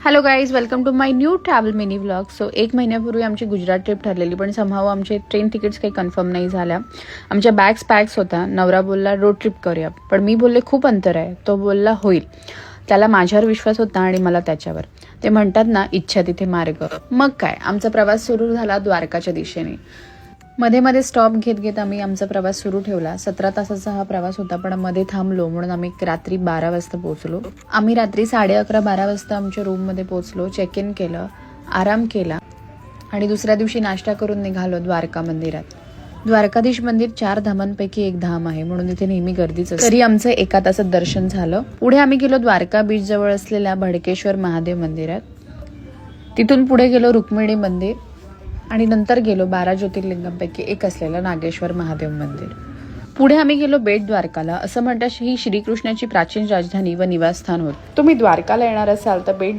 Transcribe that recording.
Hello guys, welcome to my new travel mini vlog. So 1 महिन्यापूर्वी आमची Gujarat trip ठरलेली, पण समहाव आमचे ट्रेन तिकीट्स काही कन्फर्म नाही झाल्या. आमच्या बॅग्स पॅक्स होता. नवरा बोलला रोड ट्रिप करूया, पण मी बोलले खूप अंतर आहे. तो बोलला होईल. त्याला माझ्यावर विश्वास होता आणि मला त्याच्यावर. ते म्हणतात ना, इच्छा तिथे मार्ग. मग काय, आमचा प्रवास सुरू झाला द्वारकाच्या दिशेने. मध्ये मध्ये स्टॉप घेत घेत आम्ही आमचा प्रवास सुरू ठेवला. 17 तासाचा हा प्रवास होता, पण मध्ये थांबलो म्हणून आम्ही रात्री 12 वाजता पोहोचलो. आम्ही रात्री 11:30-12 वाजता आमच्या रूममध्ये पोहोचलो. चेक इन केलं, आराम केला आणि दुसऱ्या दिवशी नाश्ता करून निघालो द्वारका मंदिरात. द्वारकाधीश मंदिर 4 धामांपैकी एक धाम आहे, म्हणून इथे नेहमी गर्दीच असते. तरी आमचं 1 तासात दर्शन झालं. पुढे आम्ही गेलो द्वारका बीच जवळ असलेल्या भडकेश्वर महादेव मंदिरात. तिथून पुढे गेलो रुक्मिणी मंदिर आणि नंतर गेलो 12 ज्योतिर्लिंगांपैकी एक असलेलं नागेश्वर महादेव मंदिर. पुढे आम्ही गेलो बेट द्वारकाला. असं म्हणतात ही श्रीकृष्णाची प्राचीन राजधानी व निवासस्थान होत. तुम्ही द्वारकाला येणार असाल तर बेट